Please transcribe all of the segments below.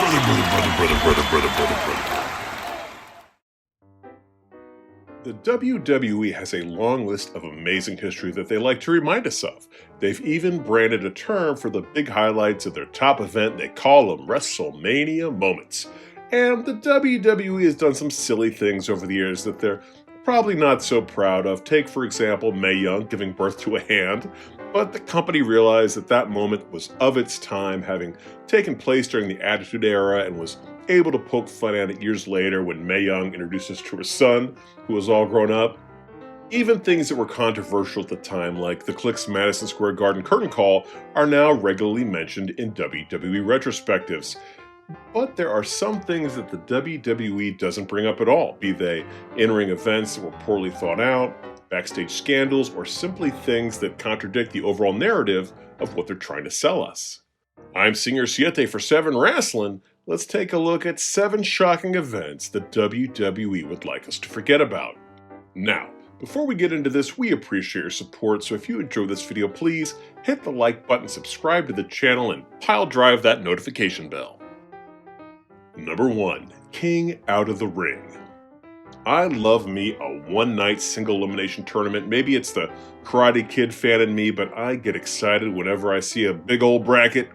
The WWE has a long list of amazing history that they like to remind us of. They've even branded a term for the big highlights of their top event. They call them WrestleMania moments. And the WWE has done some silly things over the years that they're probably not so proud of. Take, for example, Mae Young giving birth to a hand. But the company realized that that moment was of its time, having taken place during the Attitude Era, and was able to poke fun at it years later when Mae Young introduces to her son, who was all grown up. Even things that were controversial at the time, like the Click's Madison Square Garden curtain call, are now regularly mentioned in WWE retrospectives. But there are some things that the WWE doesn't bring up at all, be they in-ring events that were poorly thought out, backstage scandals, or simply things that contradict the overall narrative of what they're trying to sell us. I'm Singer Siete for 7 Wrestling. Let's take a look at 7 shocking events that WWE would like us to forget about. Now, before we get into this, we appreciate your support, so if you enjoyed this video, please hit the like button, subscribe to the channel, and pile drive that notification bell. Number 1. King out of the ring. I love me a one-night single elimination tournament. Maybe it's the Karate Kid fan in me, but I get excited whenever I see a big old bracket.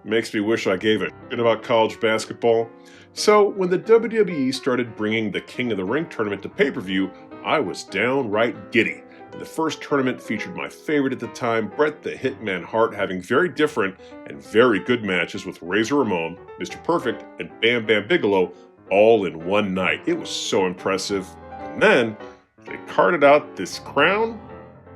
Makes me wish I gave a shit about college basketball. So when the WWE started bringing the King of the Ring tournament to pay-per-view, I was downright giddy. The first tournament featured my favorite at the time, Bret the Hitman Hart, having very different and very good matches with Razor Ramon, Mr. Perfect, and Bam Bam Bigelow all in one night. It was so impressive. And then they carted out this crown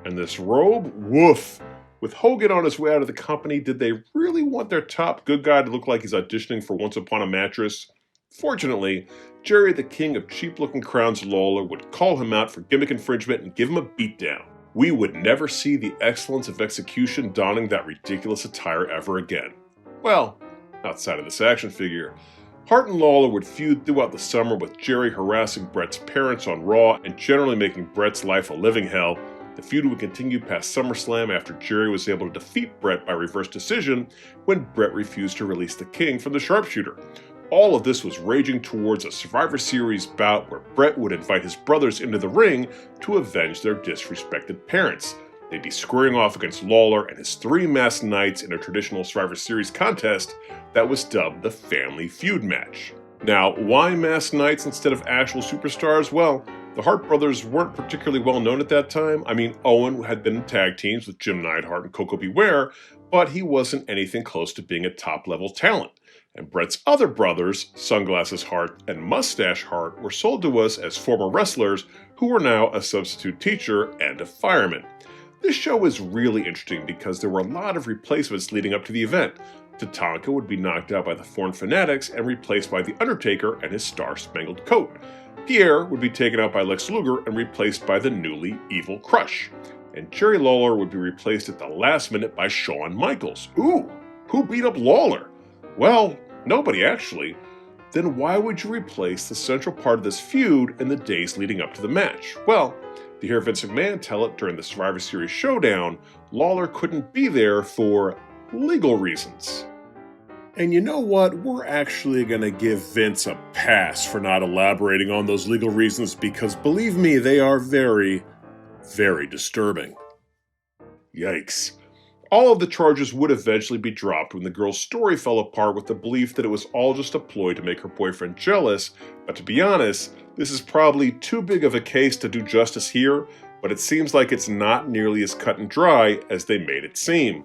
and this robe. Woof! With Hogan on his way out of the company, did they really want their top good guy to look like he's auditioning for Once Upon a Mattress? Fortunately, Jerry, the king of cheap-looking crowns, Lawler, would call him out for gimmick infringement and give him a beatdown. We would never see the excellence of execution donning that ridiculous attire ever again. Well, outside of this action figure. Hart and Lawler would feud throughout the summer, with Jerry harassing Bret's parents on Raw and generally making Bret's life a living hell. The feud would continue past SummerSlam after Jerry was able to defeat Bret by reverse decision when Bret refused to release the King from the sharpshooter. All of this was raging towards a Survivor Series bout where Bret would invite his brothers into the ring to avenge their disrespected parents. They'd be squaring off against Lawler and his 3 masked knights in a traditional Survivor Series contest that was dubbed the Family Feud match. Now, why masked knights instead of actual superstars? Well, the Hart brothers weren't particularly well known at that time. I mean, Owen had been in tag teams with Jim Neidhart and Coco Beware, but he wasn't anything close to being a top-level talent. And Bret's other brothers, Sunglasses Hart and Mustache Hart, were sold to us as former wrestlers who were now a substitute teacher and a fireman. This show is really interesting because there were a lot of replacements leading up to the event. Tatanka would be knocked out by the Foreign Fanatics and replaced by The Undertaker and his Star-Spangled Coat. Pierre would be taken out by Lex Luger and replaced by the newly evil Crush. And Jerry Lawler would be replaced at the last minute by Shawn Michaels. Ooh, who beat up Lawler? Well, nobody actually. Then why would you replace the central part of this feud in the days leading up to the match? Well, to hear Vince McMahon tell it during the Survivor Series showdown, Lawler couldn't be there for legal reasons. And you know what? We're actually going to give Vince a pass for not elaborating on those legal reasons because, believe me, they are very, very disturbing. Yikes. All of the charges would eventually be dropped when the girl's story fell apart with the belief that it was all just a ploy to make her boyfriend jealous, but to be honest, this is probably too big of a case to do justice here, but it seems like it's not nearly as cut and dry as they made it seem.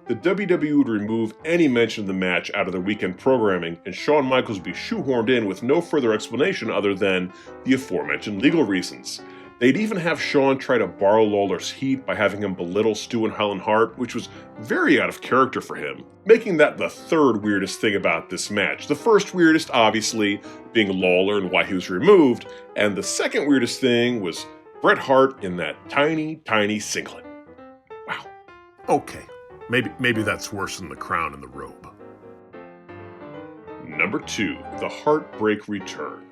The WWE would remove any mention of the match out of their weekend programming, and Shawn Michaels would be shoehorned in with no further explanation other than the aforementioned legal reasons. They'd even have Shawn try to borrow Lawler's heat by having him belittle Stu and Helen Hart, which was very out of character for him, making that the third weirdest thing about this match. The first weirdest, obviously, being Lawler and why he was removed, and the second weirdest thing was Bret Hart in that tiny, tiny singlet. Wow. Okay. Maybe that's worse than the crown and the robe. Number 2, the Heartbreak Return.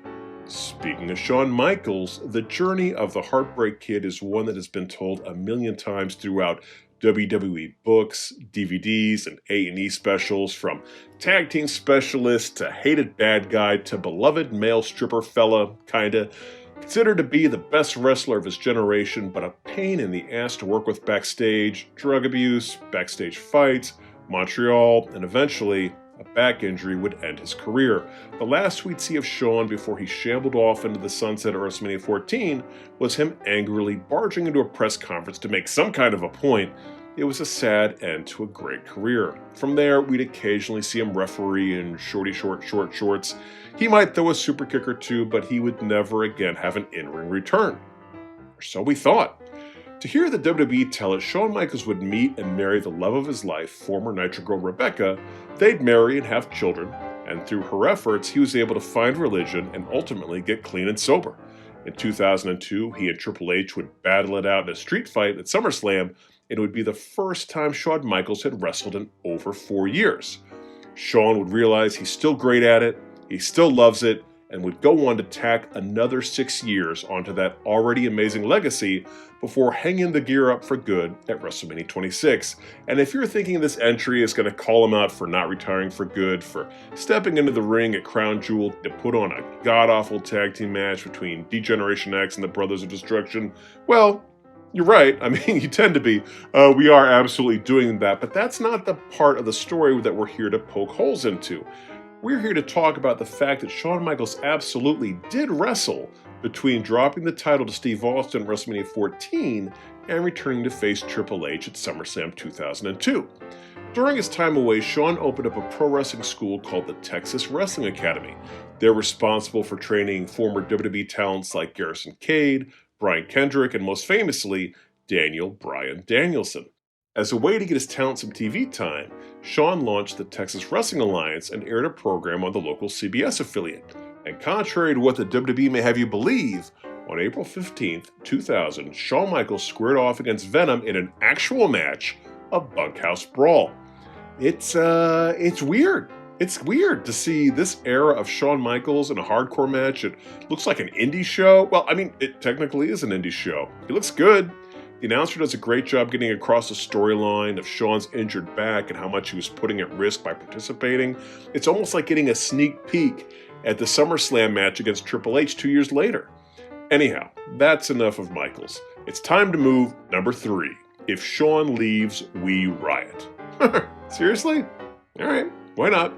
Speaking of Shawn Michaels, the journey of the Heartbreak Kid is one that has been told a million times throughout WWE books, DVDs, and A&E specials, from tag team specialist to hated bad guy to beloved male stripper fella, kinda. Considered to be the best wrestler of his generation, but a pain in the ass to work with backstage, drug abuse, backstage fights, Montreal, and eventually a back injury would end his career. The last we'd see of Shawn before he shambled off into the sunset at WrestleMania 14 was him angrily barging into a press conference to make some kind of a point. It was a sad end to a great career. From there, we'd occasionally see him referee in short shorts. He might throw a super kick or two, but he would never again have an in-ring return. Or so we thought. To hear the WWE tell it, Shawn Michaels would meet and marry the love of his life, former Nitro Girl Rebecca. They'd marry and have children, and through her efforts, he was able to find religion and ultimately get clean and sober. In 2002, he and Triple H would battle it out in a street fight at SummerSlam, and it would be the first time Shawn Michaels had wrestled in over 4 years. Shawn would realize he's still great at it, he still loves it, and would go on to tack another 6 years onto that already amazing legacy before hanging the gear up for good at WrestleMania 26. And if you're thinking this entry is going to call him out for not retiring for good, for stepping into the ring at Crown Jewel to put on a god-awful tag team match between D-Generation X and the Brothers of Destruction, well, you're right. I mean, you tend to be. We are absolutely doing that, but that's not the part of the story that we're here to poke holes into. We're here to talk about the fact that Shawn Michaels absolutely did wrestle between dropping the title to Steve Austin at WrestleMania 14 and returning to face Triple H at SummerSlam 2002. During his time away, Shawn opened up a pro wrestling school called the Texas Wrestling Academy. They're responsible for training former WWE talents like Garrison Cade, Brian Kendrick, and most famously, Daniel Bryan Danielson. As a way to get his talent some TV time, Shawn launched the Texas Wrestling Alliance and aired a program on the local CBS affiliate. And contrary to what the WWE may have you believe, on April 15, 2000, Shawn Michaels squared off against Venom in an actual match, a bunkhouse brawl. It's weird. It's weird to see this era of Shawn Michaels in a hardcore match. It looks like an indie show. Well, I mean, it technically is an indie show. He looks good. The announcer does a great job getting across the storyline of Shawn's injured back and how much he was putting at risk by participating. It's almost like getting a sneak peek at the SummerSlam match against Triple H 2 years later. Anyhow, that's enough of Michaels. It's time to move number 3. If Shawn leaves, we riot. Seriously? Alright, why not?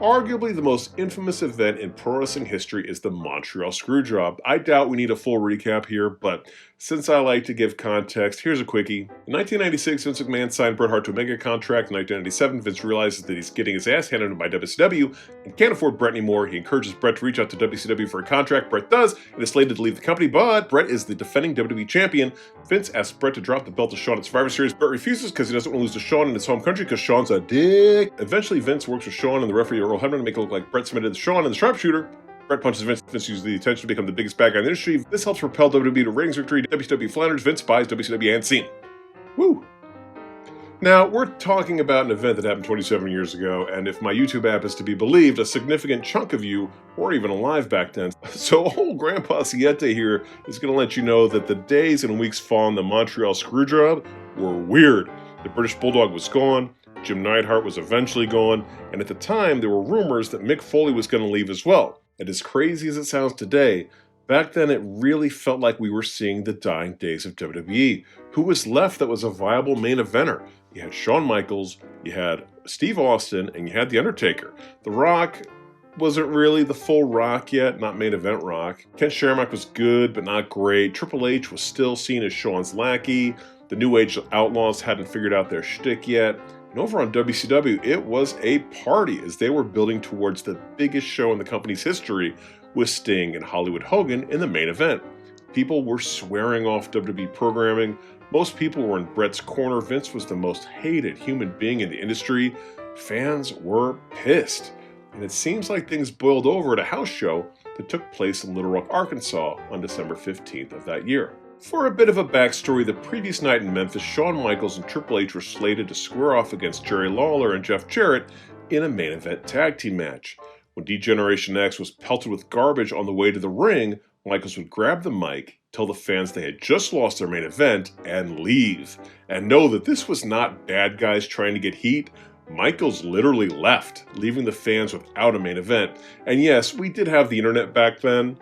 Arguably the most infamous event in pro wrestling history is the Montreal Screwjob. I doubt we need a full recap here, but since I like to give context, here's a quickie. In 1996, Vince McMahon signed Bret Hart to a mega contract. In 1997, Vince realizes that he's getting his ass handed to him by WCW and can't afford Bret anymore. He encourages Bret to reach out to WCW for a contract. Bret does, and is slated to leave the company, but Bret is the defending WWE champion. Vince asks Bret to drop the belt to Shawn at Survivor Series. Bret refuses because he doesn't want to lose to Shawn in his home country because Shawn's a dick. Eventually, Vince works with Shawn and the referee Earl Hebner to make it look like Bret submitted to Shawn and the sharpshooter. Bret punches Vince. Vince uses the attention to become the biggest bad guy in the industry. This helps propel WWE to ratings victory. WCW flounders. Vince buys WCW and Cena. Woo! Now, we're talking about an event that happened 27 years ago, and if my YouTube app is to be believed, a significant chunk of you weren't even alive back then. So old Grandpa Siete here is going to let you know that the days and weeks following the Montreal Screwjob were weird. The British Bulldog was gone. Jim Neidhart was eventually gone, and at the time there were rumors that Mick Foley was going to leave as well. And as crazy as it sounds today, back then it really felt like we were seeing the dying days of WWE. Who was left that was a viable main eventer? You had Shawn Michaels, you had Steve Austin, and you had The Undertaker. The Rock wasn't really the full Rock yet, not main event Rock. Ken Shamrock was good, but not great. Triple H was still seen as Shawn's lackey. The New Age Outlaws hadn't figured out their shtick yet. And over on WCW, it was a party as they were building towards the biggest show in the company's history with Sting and Hollywood Hogan in the main event. People were swearing off WWE programming. Most people were in Bret's corner. Vince was the most hated human being in the industry. Fans were pissed. And it seems like things boiled over at a house show that took place in Little Rock, Arkansas on December 15th of that year. For a bit of a backstory, the previous night in Memphis, Shawn Michaels and Triple H were slated to square off against Jerry Lawler and Jeff Jarrett in a main event tag team match. When D-Generation X was pelted with garbage on the way to the ring, Michaels would grab the mic, tell the fans they had just lost their main event, and leave. And know that this was not bad guys trying to get heat. Michaels literally left, leaving the fans without a main event. And yes, we did have the internet back then,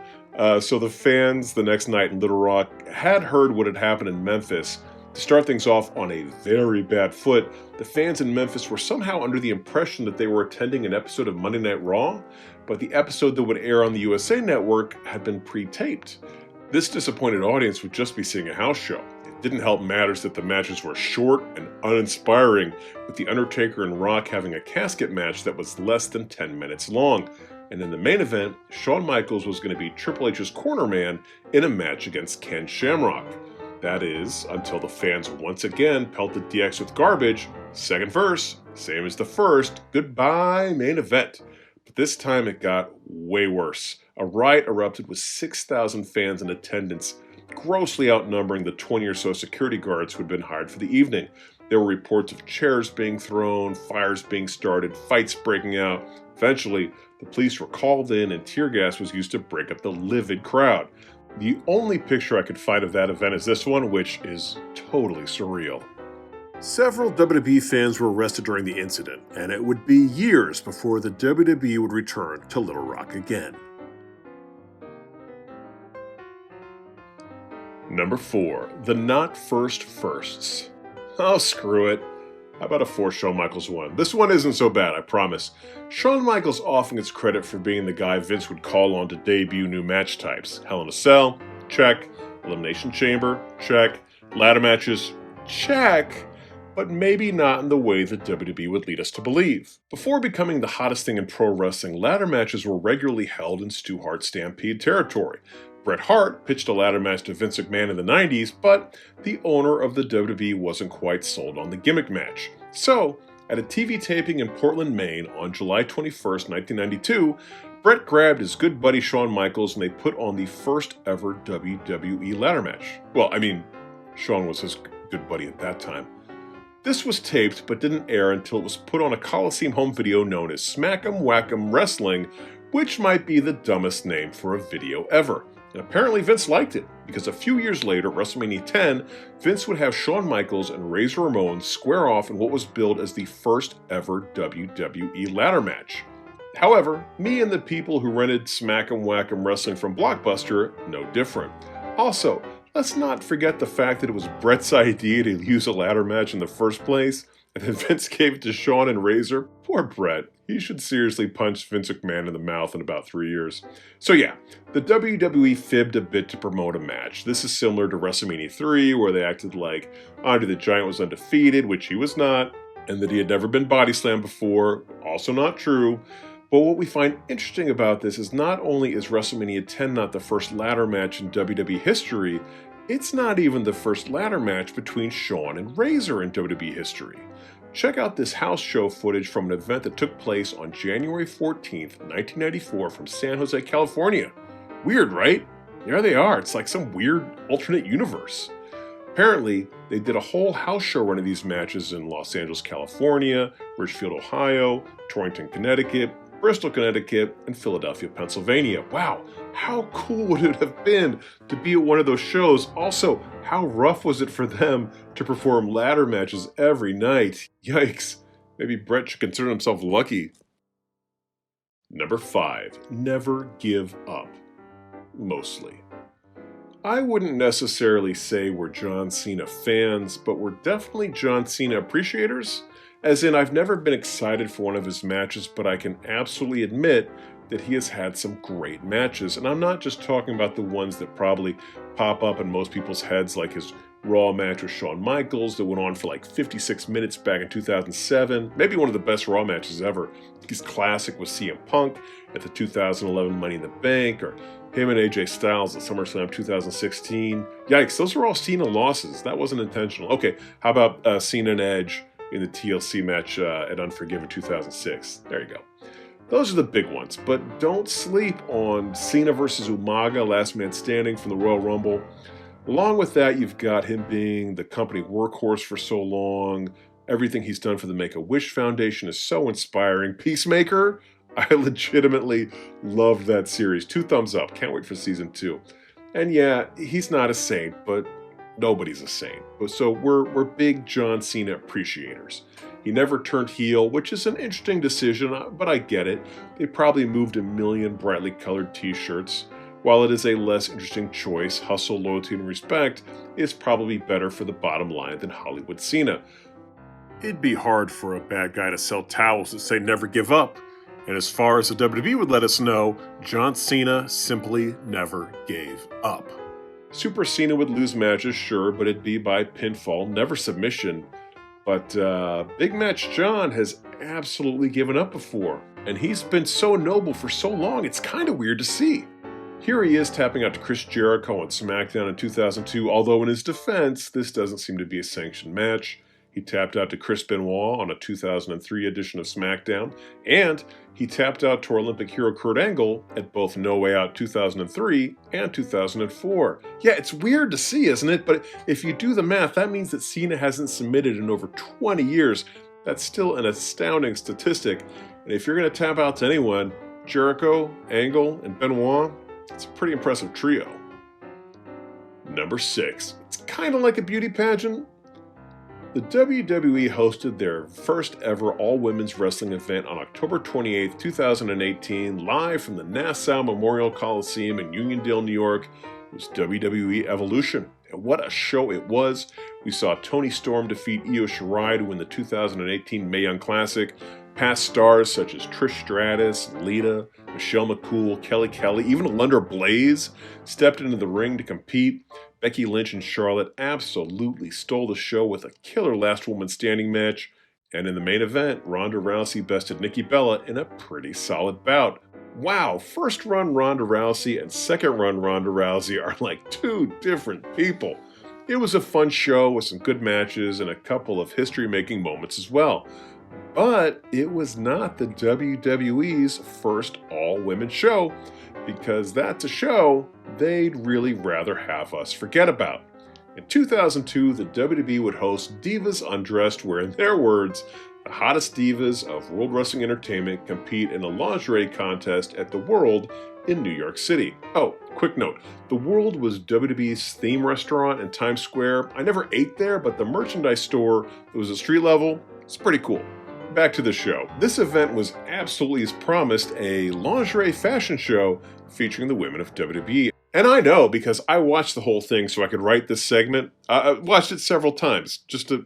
so the fans the next night in Little Rock had heard what had happened in Memphis. To start things off on a very bad foot, the fans in Memphis were somehow under the impression that they were attending an episode of Monday Night Raw, but the episode that would air on the USA Network had been pre-taped. This disappointed audience would just be seeing a house show. It didn't help matters that the matches were short and uninspiring, with The Undertaker and Rock having a casket match that was less than 10 minutes long. And in the main event, Shawn Michaels was going to be Triple H's corner man in a match against Ken Shamrock. That is, until the fans once again pelted DX with garbage. Second verse, same as the first, goodbye main event. But this time it got way worse. A riot erupted with 6,000 fans in attendance, grossly outnumbering the 20 or so security guards who had been hired for the evening. There were reports of chairs being thrown, fires being started, fights breaking out. Eventually, the police were called in and tear gas was used to break up the livid crowd. The only picture I could find of that event is this one, which is totally surreal. Several WWE fans were arrested during the incident, and it would be years before the WWE would return to Little Rock again. Number 4. The Not First Firsts. Oh, screw it. How about a 4 Shawn Michaels one? This one isn't so bad, I promise. Shawn Michaels often gets credit for being the guy Vince would call on to debut new match types. Hell in a Cell? Check. Elimination Chamber? Check. Ladder matches? Check. But maybe not in the way that WWE would lead us to believe. Before becoming the hottest thing in pro wrestling, ladder matches were regularly held in Stu Hart Stampede territory. Bret Hart pitched a ladder match to Vince McMahon in the 90s, but the owner of the WWE wasn't quite sold on the gimmick match. So, at a TV taping in Portland, Maine on July 21st, 1992, Bret grabbed his good buddy Shawn Michaels and they put on the first ever WWE ladder match. Well, I mean, Shawn was his good buddy at that time. This was taped but didn't air until it was put on a Coliseum home video known as Smack'em Whack'em Wrestling, which might be the dumbest name for a video ever. And apparently Vince liked it, because a few years later, at WrestleMania 10, Vince would have Shawn Michaels and Razor Ramon square off in what was billed as the first ever WWE ladder match. However, me and the people who rented Smack'em Whack'em Wrestling from Blockbuster, no different. Also, let's not forget the fact that it was Bret's idea to use a ladder match in the first place, and then Vince gave it to Shawn and Razor. Poor Bret. He should seriously punch Vince McMahon in the mouth in about 3 years. So yeah, the WWE fibbed a bit to promote a match. This is similar to WrestleMania 3, where they acted like Andre the Giant was undefeated, which he was not, and that he had never been body slammed before, also not true. But what we find interesting about this is not only is WrestleMania 10 not the first ladder match in WWE history, it's not even the first ladder match between Shawn and Razor in WWE history. Check out this house show footage from an event that took place on January 14th, 1994 from San Jose, California. Weird, right? There they are. It's like some weird alternate universe. Apparently, they did a whole house show run of these matches in Los Angeles, California, Richfield, Ohio, Torrington, Connecticut, Bristol, Connecticut, and Philadelphia, Pennsylvania. Wow, how cool would it have been to be at one of those shows? Also, how rough was it for them to perform ladder matches every night? Yikes, maybe Bret should consider himself lucky. Number 5, never give up. Mostly. I wouldn't necessarily say we're John Cena fans, but we're definitely John Cena appreciators. As in, I've never been excited for one of his matches, but I can absolutely admit that he has had some great matches. And I'm not just talking about the ones that probably pop up in most people's heads, like his Raw match with Shawn Michaels that went on for like 56 minutes back in 2007. Maybe one of the best Raw matches ever. His classic with CM Punk at the 2011 Money in the Bank, or him and AJ Styles at SummerSlam 2016. Yikes, those were all Cena losses. That wasn't intentional. Okay, how about Cena and Edge in the TLC match at Unforgiven 2006. There you go. Those are the big ones, but don't sleep on Cena versus Umaga, Last Man Standing from the Royal Rumble. Along with that, you've got him being the company workhorse for so long. Everything he's done for the Make-A-Wish Foundation is so inspiring. Peacemaker, I legitimately loved that series. 2 thumbs up. Can't wait for season 2. And yeah, he's not a saint, but nobody's a saint. So we're big John Cena appreciators. He never turned heel, which is an interesting decision, but I get it. They probably moved a million brightly colored t-shirts. While it is a less interesting choice, hustle, loyalty, and respect is probably better for the bottom line than Hollywood Cena. It'd be hard for a bad guy to sell towels that say never give up. And as far as the WWE would let us know, John Cena simply never gave up. Super Cena would lose matches, sure, but it'd be by pinfall, never submission. But Big Match John has absolutely given up before. And he's been so noble for so long, it's kind of weird to see. Here he is tapping out to Chris Jericho on SmackDown in 2002, although in his defense, this doesn't seem to be a sanctioned match. He tapped out to Chris Benoit on a 2003 edition of SmackDown, and he tapped out to Olympic hero Kurt Angle at both No Way Out 2003 and 2004. Yeah, it's weird to see, isn't it? But if you do the math, that means that Cena hasn't submitted in over 20 years. That's still an astounding statistic. And if you're going to tap out to anyone, Jericho, Angle, and Benoit, it's a pretty impressive trio. Number 6. It's kind of like a beauty pageant. The WWE hosted their first ever all-women's wrestling event on October 28, 2018, live from the Nassau Memorial Coliseum in Uniondale, New York. It was WWE Evolution. And what a show it was. We saw Toni Storm defeat Io Shirai to win the 2018 Mae Young Classic. Past stars such as Trish Stratus, Lita, Michelle McCool, Kelly Kelly, even Alundra Blaze stepped into the ring to compete. Becky Lynch and Charlotte absolutely stole the show with a killer last woman standing match. And in the main event, Ronda Rousey bested Nikki Bella in a pretty solid bout. Wow, first run Ronda Rousey and second run Ronda Rousey are like two different people. It was a fun show with some good matches and a couple of history-making moments as well. But it was not the WWE's first all-women show, because that's a show they'd really rather have us forget about. In 2002, the WWE would host Divas Undressed, where, in their words, the hottest divas of World Wrestling Entertainment compete in a lingerie contest at the World in New York City. Oh, quick note, the World was WWE's theme restaurant in Times Square. I never ate there, but the merchandise store that was at street level, it's pretty cool. Back to the show. This event was absolutely, as promised, a lingerie fashion show featuring the women of WWE. And I know, because I watched the whole thing so I could write this segment. I watched it several times,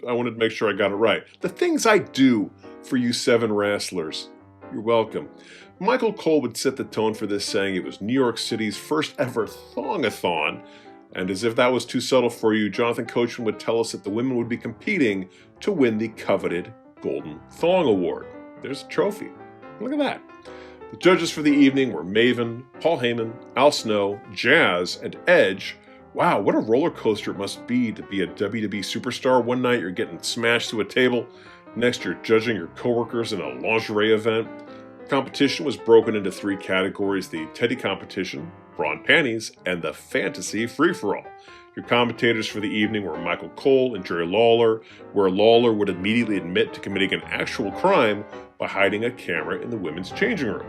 I wanted to make sure I got it right. The things I do for you 7 wrestlers. You're welcome. Michael Cole would set the tone for this, saying it was New York City's first ever thong-a-thon. And as if that was too subtle for you, Jonathan Coachman would tell us that the women would be competing to win the coveted Golden Thong Award. There's a trophy. Look at that. The judges for the evening were Maven, Paul Heyman, Al Snow, Jazz, and Edge. Wow, what a roller coaster it must be to be a WWE superstar. One night you're getting smashed to a table. Next you're judging your coworkers in a lingerie event. Competition was broken into 3 categories: the Teddy competition, bra and panties, and the fantasy free-for-all. Your commentators for the evening were Michael Cole and Jerry Lawler, where Lawler would immediately admit to committing an actual crime by hiding a camera in the women's changing room.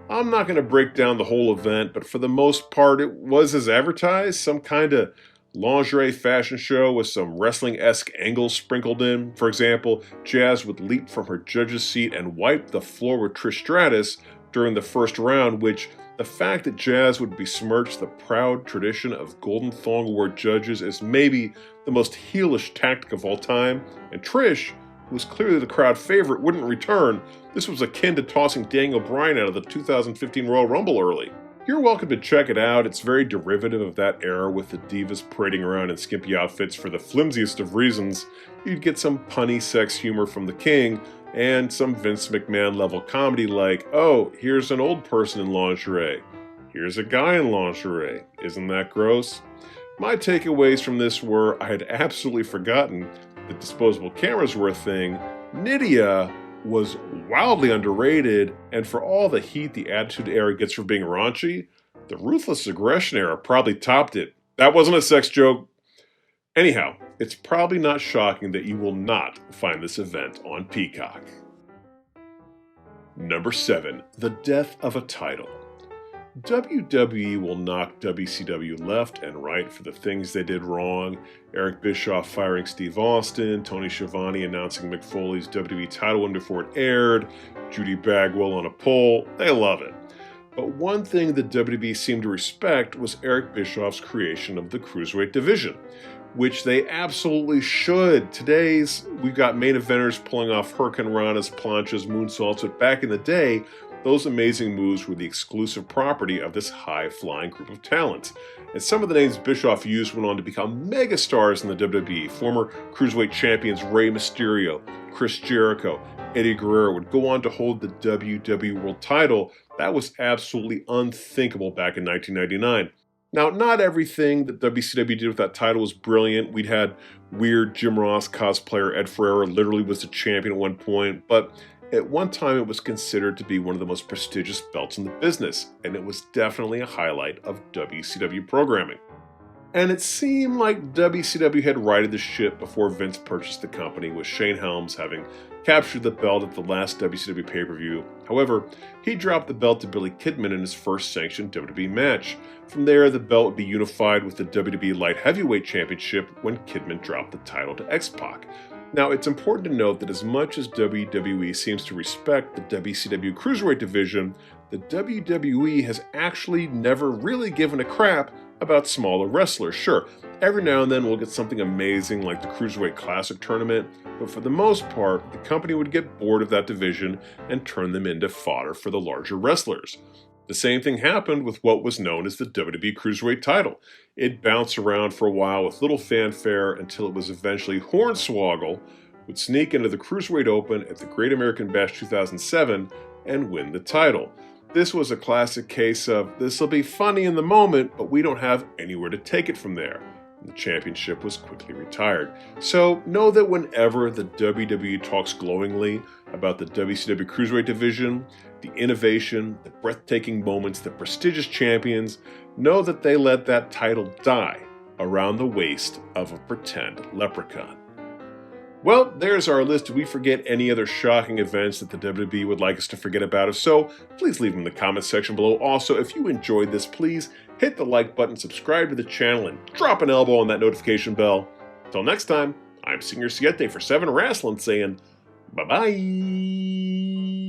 I'm not going to break down the whole event, but for the most part it was as advertised, some kind of lingerie fashion show with some wrestling-esque angles sprinkled in. For example, Jazz would leap from her judge's seat and wipe the floor with Trish Stratus during the first round, which the fact that Jazz would besmirch the proud tradition of Golden Thong Award judges is maybe the most heelish tactic of all time, and Trish, who was clearly the crowd favorite, wouldn't return. This was akin to tossing Daniel Bryan out of the 2015 Royal Rumble early. You're welcome to check it out. It's very derivative of that era, with the divas parading around in skimpy outfits for the flimsiest of reasons. You'd get some punny sex humor from the King, and some Vince McMahon level comedy like, oh, here's an old person in lingerie. Here's a guy in lingerie. Isn't that gross? My takeaways from this were, I had absolutely forgotten that disposable cameras were a thing. Nydia was wildly underrated, and for all the heat the Attitude Era gets for being raunchy, the Ruthless Aggression Era probably topped it. That wasn't a sex joke. Anyhow, it's probably not shocking that you will not find this event on Peacock. Number 7. The Death of a Title. WWE will knock WCW left and right for the things they did wrong. Eric Bischoff firing Steve Austin, Tony Schiavone announcing Mick Foley's WWE title win before it aired, Judy Bagwell on a pole. They love it. But one thing the WWE seemed to respect was Eric Bischoff's creation of the Cruiserweight division, which they absolutely should. We've got main eventers pulling off Hurricane Rana's planchas, moonsaults, but back in the day, those amazing moves were the exclusive property of this high-flying group of talent. And some of the names Bischoff used went on to become megastars in the WWE. Former Cruiserweight champions Rey Mysterio, Chris Jericho, Eddie Guerrero would go on to hold the WWE World title. That was absolutely unthinkable back in 1999. Now, not everything that WCW did with that title was brilliant. We'd had weird Jim Ross cosplayer Ed Ferreira literally was the champion at one point, but at one time it was considered to be one of the most prestigious belts in the business, and it was definitely a highlight of WCW programming. And it seemed like WCW had righted the ship before Vince purchased the company, with Shane Helms having captured the belt at the last WCW pay-per-view. However, he dropped the belt to Billy Kidman in his first sanctioned WWE match. From there, the belt would be unified with the WWE Light Heavyweight Championship when Kidman dropped the title to X-Pac. Now, it's important to note that as much as WWE seems to respect the WCW Cruiserweight division, the WWE has actually never really given a crap about smaller wrestlers. Sure, every now and then we'll get something amazing like the Cruiserweight Classic tournament, but for the most part, the company would get bored of that division and turn them into fodder for the larger wrestlers. The same thing happened with what was known as the WWE Cruiserweight title. It bounced around for a while with little fanfare until it was eventually Hornswoggle would sneak into the Cruiserweight Open at the Great American Bash 2007 and win the title. This was a classic case of, this will be funny in the moment, but we don't have anywhere to take it from there. The championship was quickly retired. So know that whenever the WWE talks glowingly about the WCW Cruiserweight division, the innovation, the breathtaking moments, the prestigious champions, know that they let that title die around the waist of a pretend leprechaun. Well, there's our list. Did we forget any other shocking events that the WWE would like us to forget about? If so, please leave them in the comments section below. Also, if you enjoyed this, please hit the like button, subscribe to the channel, and drop an elbow on that notification bell. Until next time, I'm Senior Siete for 7 Wrestling saying bye-bye.